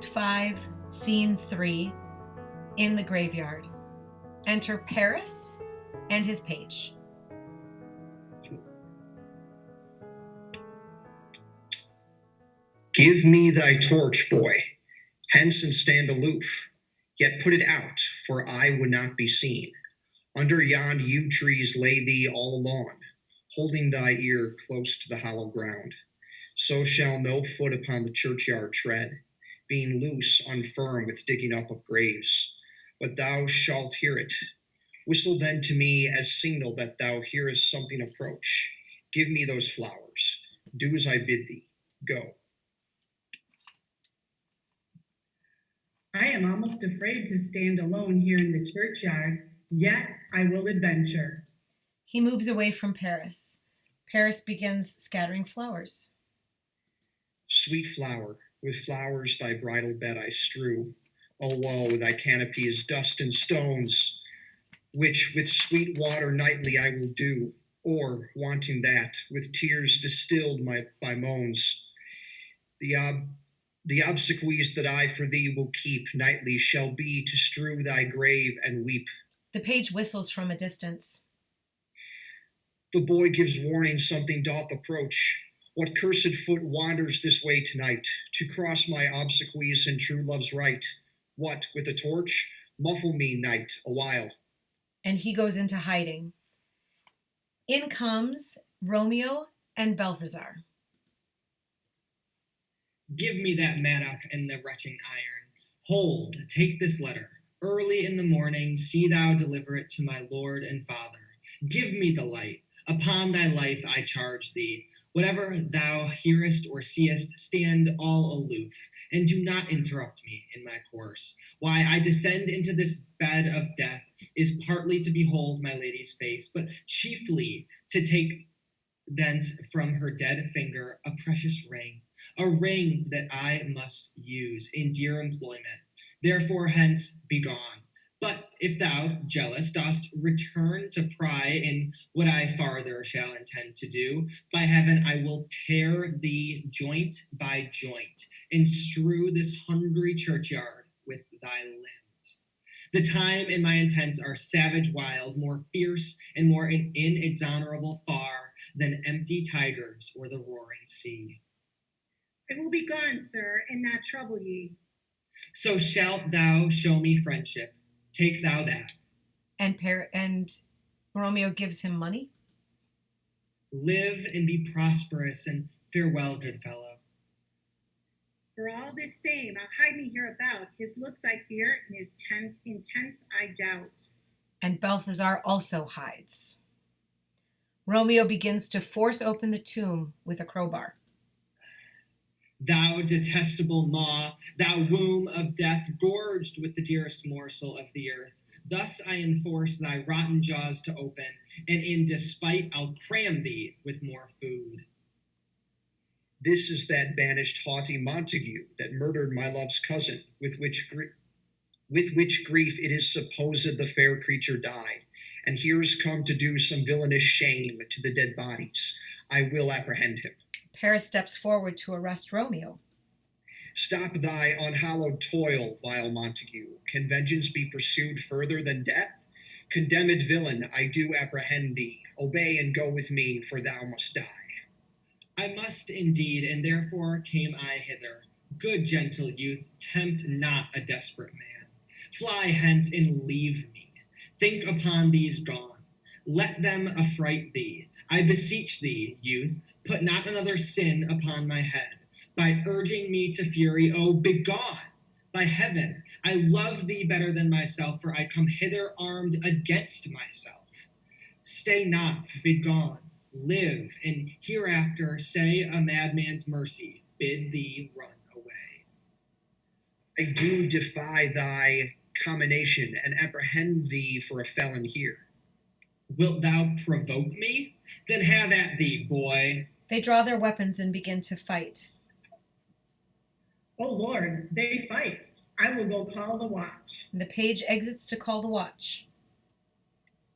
Act 5, Scene 3, in the graveyard. Enter Paris and his page. Give me thy torch, boy, hence and stand aloof, yet put it out, for I would not be seen. Under yond yew trees lay thee all alone, holding thy ear close to the hollow ground. So shall no foot upon the churchyard tread, being loose, unfirm with digging up of graves. But thou shalt hear it. Whistle then to me as signal that thou hearest something approach. Give me those flowers. Do as I bid thee. Go. I am almost afraid to stand alone here in the churchyard, yet I will adventure. He moves away from Paris. Paris begins scattering flowers. Sweet flower, with flowers thy bridal bed I strew. O woe, thy canopy is dust and stones, which with sweet water nightly I will dew, or, wanting that, with tears distilled by moans. The obsequies that I for thee will keep nightly shall be to strew thy grave and weep. The page whistles from a distance. The boy gives warning something doth approach. What cursed foot wanders this way tonight, to cross my obsequies and true love's right? What, with a torch? Muffle me, night, awhile. And he goes into hiding. In comes Romeo and Balthazar. Give me that mattock and the retching iron. Hold, take this letter. Early in the morning, see thou deliver it to my lord and father. Give me the light. Upon thy life I charge thee. Whatever thou hearest or seest, stand all aloof, and do not interrupt me in my course. Why I descend into this bed of death is partly to behold my lady's face, but chiefly to take thence from her dead finger a precious ring, a ring that I must use in dear employment. Therefore hence be gone. But if thou, jealous, dost return to pry in what I farther shall intend to do, by heaven I will tear thee joint by joint, and strew this hungry churchyard with thy limbs. The time and my intents are savage wild, more fierce and more inexorable far than empty tigers or the roaring sea. I will be gone, sir, and not trouble ye. So shalt thou show me friendship. Take thou that. And Romeo gives him money. Live and be prosperous, and farewell, good fellow. For all this same, I'll hide me hereabout. His looks I fear, and his intents I doubt. And Balthazar also hides. Romeo begins to force open the tomb with a crowbar. Thou detestable maw, thou womb of death, gorged with the dearest morsel of the earth. Thus I enforce thy rotten jaws to open, and in despite I'll cram thee with more food. This is that banished haughty Montague that murdered my love's cousin, with which grief it is supposed the fair creature died, and here is come to do some villainous shame to the dead bodies. I will apprehend him. Paris steps forward to arrest Romeo. Stop thy unhallowed toil, vile Montague. Can vengeance be pursued further than death? Condemned villain, I do apprehend thee. Obey and go with me, for thou must die. I must indeed, and therefore came I hither. Good gentle youth, tempt not a desperate man. Fly hence and leave me. Think upon these gone. Let them affright thee. I beseech thee, youth, put not another sin upon my head, by urging me to fury. Oh, begone! By heaven, I love thee better than myself, for I come hither armed against myself. Stay not, begone, live, and hereafter say a madman's mercy, bid thee run away. I do defy thy commination, and apprehend thee for a felon here. Wilt thou provoke me? Then have at thee, boy. They draw their weapons and begin to fight. Oh, Lord, they fight. I will go call the watch. And the page exits to call the watch.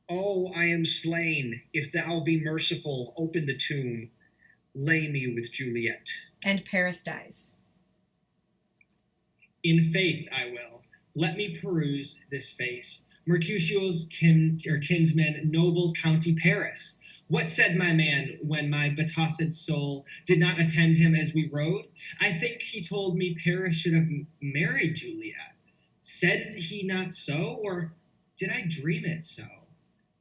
Oh, I am slain. If thou be merciful, open the tomb. Lay me with Juliet. And Paris dies. In faith I will. Let me peruse this face. Mercutio's kinsman, noble County Paris. What said my man when my betossed soul did not attend him as we rode? I think he told me Paris should have married Juliet. Said he not so, or did I dream it so?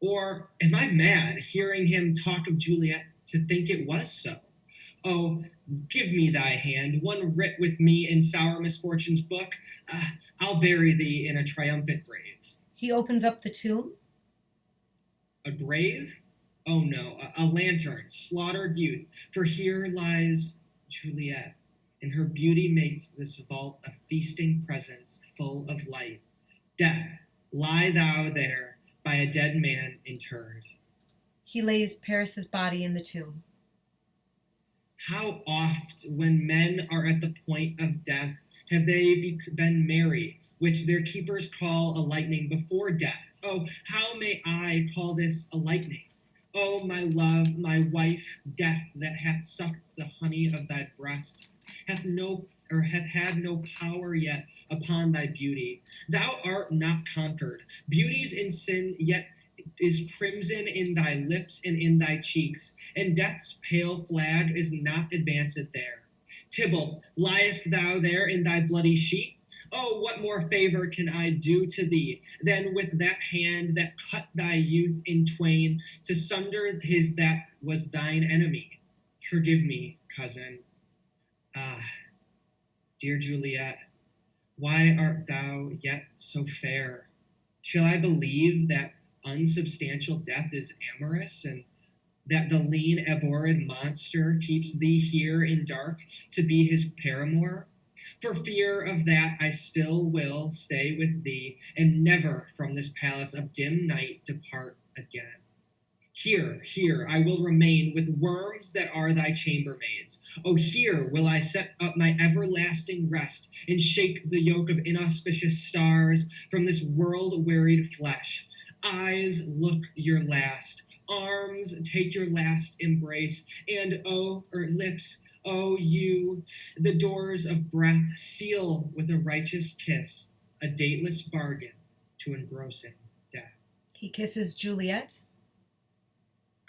Or am I mad, hearing him talk of Juliet, to think it was so? Oh, give me thy hand, one writ with me in sour misfortune's book. I'll bury thee in a triumphant grave. He opens up the tomb. A grave? Oh no, a lantern, slaughtered youth, for here lies Juliet, and her beauty makes this vault a feasting presence full of light. Death, lie thou there, by a dead man interred. He lays Paris's body in the tomb. How oft, when men are at the point of death, have they been merry, which their keepers call a lightning before death? Oh, how may I call this a lightning? O my love, my wife, death that hath sucked the honey of thy breast, hath had no power yet upon thy beauty. Thou art not conquered. Beauty's in sin, yet is crimson in thy lips and in thy cheeks, and death's pale flag is not advanced there. Tybalt, liest thou there in thy bloody sheet? Oh, what more favor can I do to thee than with that hand that cut thy youth in twain to sunder his that was thine enemy? Forgive me, cousin. Ah, dear Juliet, why art thou yet so fair? Shall I believe that unsubstantial death is amorous, and that the lean abhorred monster keeps thee here in dark to be his paramour? For fear of that I still will stay with thee, and never from this palace of dim night depart again. Here I will remain with worms that are thy chambermaids. Oh, here will I set up my everlasting rest, and shake the yoke of inauspicious stars from this world-wearied flesh. Eyes, look your last. Arms, take your last embrace. And lips, oh, you, the doors of breath, seal with a righteous kiss, a dateless bargain to engrossing death. He kisses Juliet.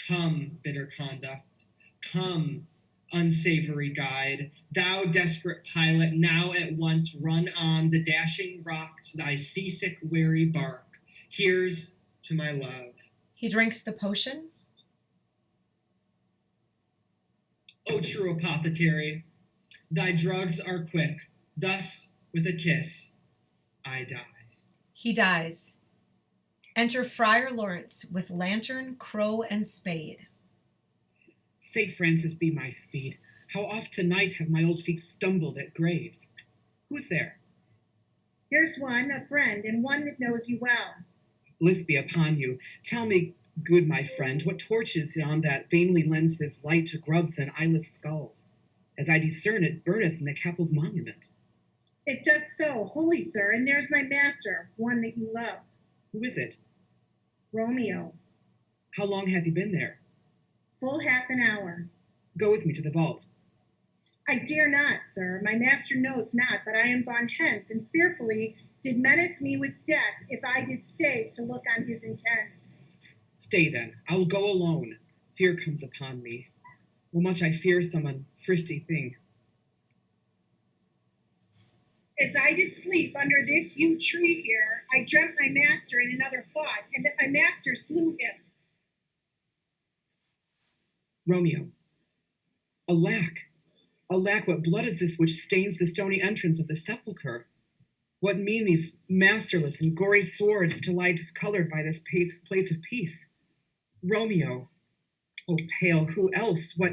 Come, bitter conduct. Come, unsavory guide. Thou desperate pilot, now at once run on the dashing rocks thy seasick weary bark. Here's to my love. He drinks the potion. O true apothecary, thy drugs are quick. Thus, with a kiss, I die. He dies. Enter Friar Lawrence with lantern, crow, and spade. St. Francis be my speed. How oft tonight have my old feet stumbled at graves. Who's there? Here's one, a friend, and one that knows you well. Bliss be upon you. Tell me, good my friend, what torches yon that vainly lends his light to grubs and eyeless skulls? As I discern, it burneth in the capel's monument. It doth so, holy sir, and there's my master, one that you love. Who is it? Romeo. How long have you been there? Full half an hour. Go with me to the vault. I dare not, sir. My master knows not, but I am gone hence, and fearfully did menace me with death if I did stay to look on his intents. Stay then, I will go alone. Fear comes upon me. Oh, much I fear some unfristy thing. As I did sleep under this yew tree here, I dreamt my master and another fought, and that my master slew him. Romeo. Alack, what blood is this which stains the stony entrance of the sepulchre? What mean these masterless and gory swords to lie discolored by this place of peace? Romeo. Oh, pale, who else? What,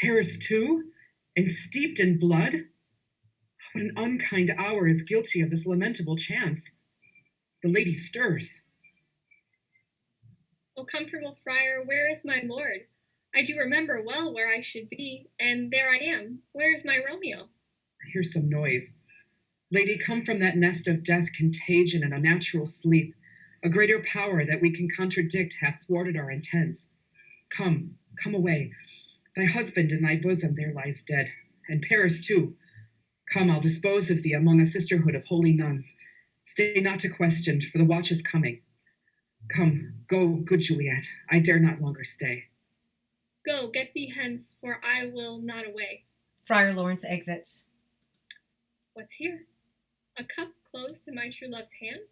Paris too? And steeped in blood? What an unkind hour is guilty of this lamentable chance. The lady stirs. O comfortable friar, where is my lord? I do remember well where I should be, and there I am. Where is my Romeo? I hear some noise. Lady, come from that nest of death, contagion, and unnatural sleep. A greater power that we can contradict hath thwarted our intents. Come away. Thy husband in thy bosom there lies dead, and Paris too. Come, I'll dispose of thee among a sisterhood of holy nuns. Stay not to question, for the watch is coming. Come, go, good Juliet, I dare not longer stay. Go, get thee hence, for I will not away. Friar Lawrence exits. What's here? A cup close to my true love's hand?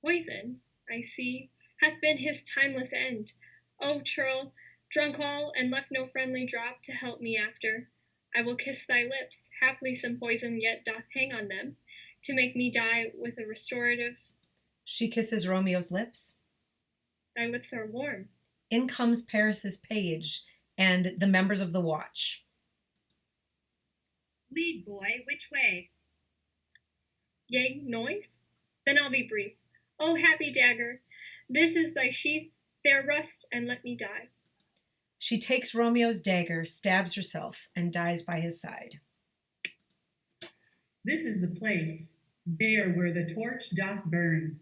Poison, I see, hath been his timeless end. O churl, drunk all, and left no friendly drop to help me after. I will kiss thy lips, haply some poison yet doth hang on them, to make me die with a restorative. She kisses Romeo's lips. Thy lips are warm. In comes Paris's page and the members of the watch. Lead, boy, which way? Yea, noise? Then I'll be brief. O happy dagger, this is thy sheath, there rust and let me die. She takes Romeo's dagger, stabs herself, and dies by his side. This is the place, there where the torch doth burn.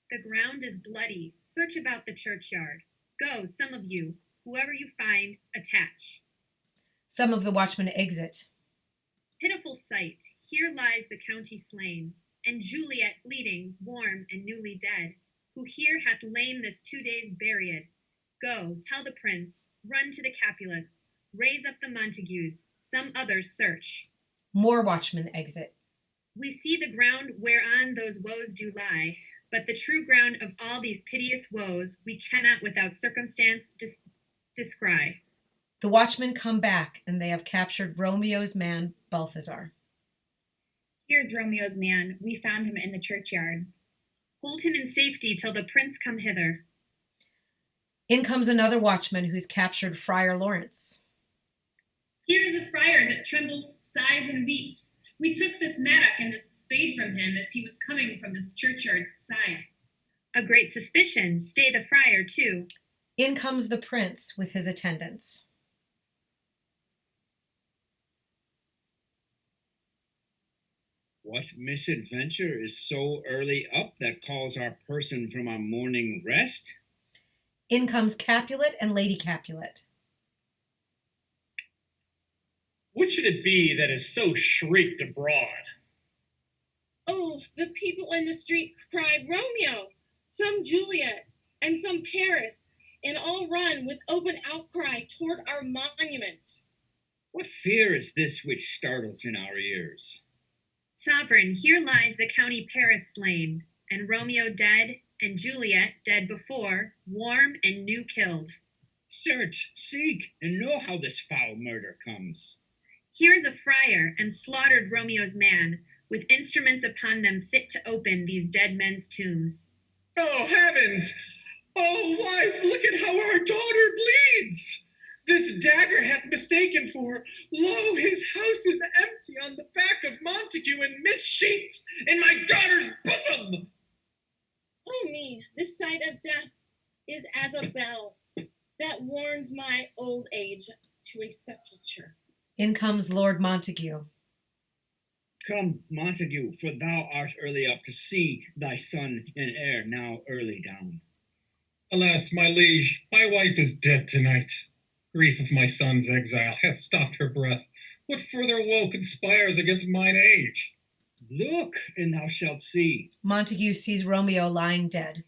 The ground is bloody. Search about the churchyard. Go, some of you. Whoever you find, attach. Some of the watchmen exit. Pitiful sight. Here lies the county slain, and Juliet bleeding, warm and newly dead, who here hath lain this 2 days buried. Go, tell the prince, run to the Capulets, raise up the Montagues, some others search. More watchmen exit. We see the ground whereon those woes do lie, but the true ground of all these piteous woes we cannot without circumstance descry. The watchmen come back, and they have captured Romeo's man, Balthazar. Here's Romeo's man. We found him in the churchyard. Hold him in safety till the prince come hither. In comes another watchman who's captured Friar Lawrence. Here is a friar that trembles, sighs, and weeps. We took this mattock and this spade from him as he was coming from this churchyard's side. A great suspicion. Stay the friar, too. In comes the prince with his attendants. What misadventure is so early up that calls our person from our morning rest? In comes Capulet and Lady Capulet. What should it be that is so shrieked abroad? Oh, the people in the street cry Romeo, some Juliet, and some Paris, and all run with open outcry toward our monument. What fear is this which startles in our ears? Sovereign, here lies the county Paris slain, and Romeo dead, and Juliet dead before, warm and new killed. Search, seek, and know how this foul murder comes. Here is a friar, and slaughtered Romeo's man, with instruments upon them fit to open these dead men's tombs. Oh, heavens! Oh, wife, look at how our daughter bleeds! This dagger hath mistaken for, lo, his house is empty on the back of Montague, and Miss Sheets in my daughter's bosom! Oh me, this sight of death is as a bell that warns my old age to a sepulture. In comes Lord Montague. Come, Montague, for thou art early up to see thy son and heir now early down. Alas, my liege, my wife is dead tonight. Grief of my son's exile hath stopped her breath. What further woe conspires against mine age? Look, and thou shalt see. Montague sees Romeo lying dead.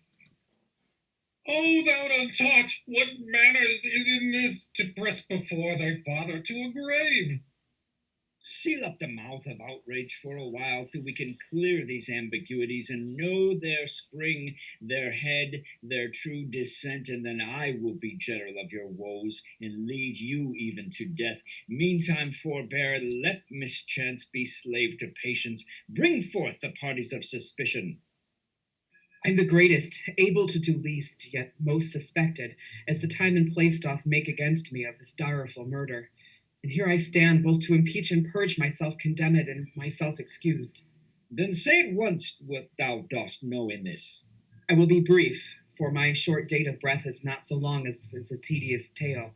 O thou untaught, what manners is in this to press before thy father to a grave? Seal up the mouth of outrage for a while till we can clear these ambiguities and know their spring, their head, their true descent, and then I will be general of your woes and lead you even to death. Meantime, forbear, let mischance be slave to patience. Bring forth the parties of suspicion. I'm the greatest, able to do least, yet most suspected, as the time and place doth make against me of this direful murder. And here I stand, both to impeach and purge myself condemned and myself excused. Then say at once what thou dost know in this. I will be brief, for my short date of breath is not so long as a tedious tale.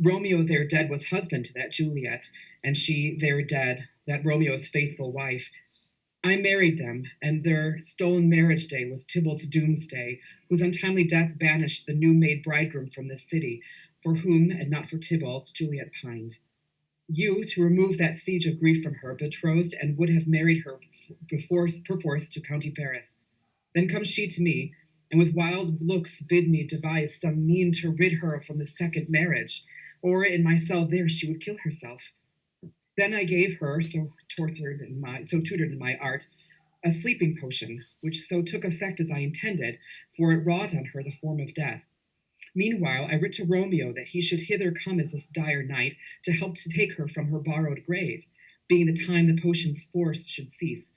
Romeo there dead was husband to that Juliet, and she there dead, that Romeo's faithful wife. I married them, and their stolen marriage day was Tybalt's doomsday, whose untimely death banished the new-made bridegroom from this city, for whom, and not for Tybalt, Juliet pined. You, to remove that siege of grief from her, betrothed and would have married her perforce to County Paris. Then comes she to me, and with wild looks bid me devise some mean to rid her from the second marriage, or in my cell there she would kill herself. Then I gave her, so tutored in my art, a sleeping potion, which so took effect as I intended, for it wrought on her the form of death. Meanwhile, I writ to Romeo that he should hither come as this dire night to help to take her from her borrowed grave, being the time the potion's force should cease.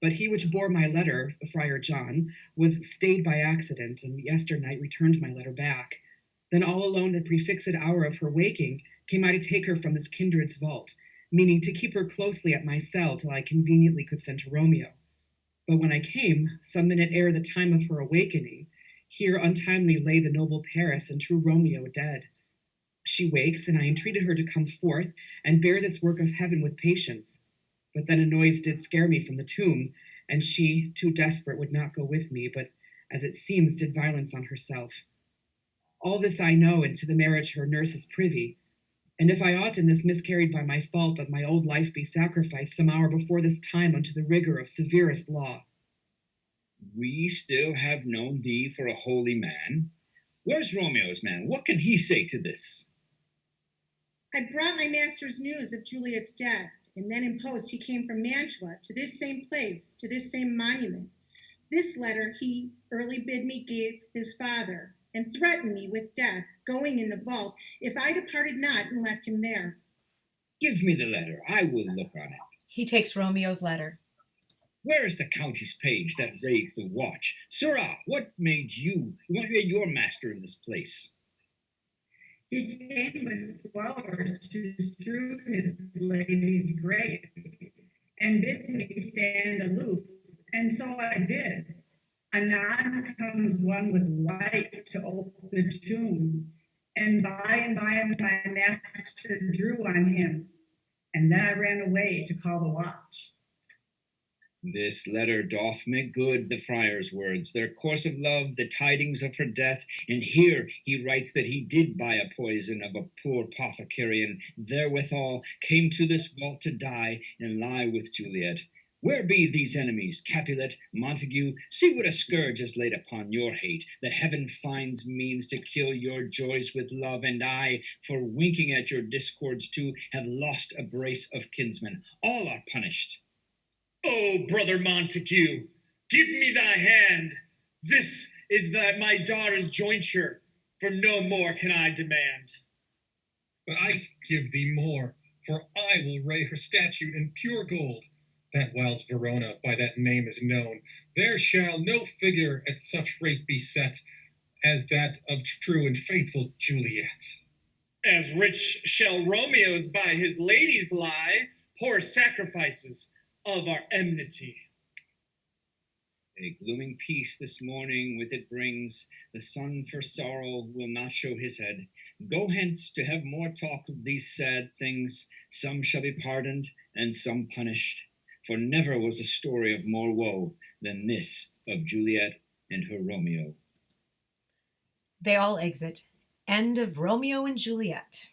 But he which bore my letter, the Friar John, was stayed by accident, and yesternight returned my letter back. Then all alone the prefixed hour of her waking came I to take her from this kindred's vault, meaning to keep her closely at my cell till I conveniently could send to Romeo. But when I came, some minute ere the time of her awakening, here untimely lay the noble Paris and true Romeo dead. She wakes, and I entreated her to come forth and bear this work of heaven with patience. But then a noise did scare me from the tomb, and she, too desperate, would not go with me, but, as it seems, did violence on herself. All this I know, and to the marriage her nurse is privy. And if I ought in this miscarried by my fault, that my old life be sacrificed some hour before this time unto the rigor of severest law. We still have known thee for a holy man. Where's Romeo's man? What can he say to this? I brought my master's news of Juliet's death, and then in post he came from Mantua to this same place, to this same monument. This letter he early bid me give his father, and threatened me with death, going in the vault, if I departed not and left him there. Give me the letter. I will look on it. He takes Romeo's letter. Where is the county's page that raised the watch? Sirrah, what made your master in this place? He came with flowers to strew his lady's grave, and bid me stand aloof, and so I did. Anon comes one with light to open the tomb, and by my master drew on him, and then I ran away to call the watch. This letter doth make good the friar's words, their course of love, the tidings of her death, and here he writes that he did buy a poison of a poor apothecary, and therewithal came to this vault to die and lie with Juliet. Where be these enemies, Capulet, Montague? See what a scourge is laid upon your hate, that heaven finds means to kill your joys with love, and I, for winking at your discords too, have lost a brace of kinsmen. All are punished. Oh, brother Montague, give me thy hand. This is my daughter's jointure, for no more can I demand. But I give thee more, for I will ray her statue in pure gold, that whiles Verona by that name is known, there shall no figure at such rate be set as that of true and faithful Juliet. As rich shall Romeo's by his ladies lie, poor sacrifices of our enmity. A glooming peace this morning with it brings, the sun for sorrow will not show his head. Go hence to have more talk of these sad things, some shall be pardoned and some punished, for never was a story of more woe than this of Juliet and her Romeo. They all exit. End of Romeo and Juliet.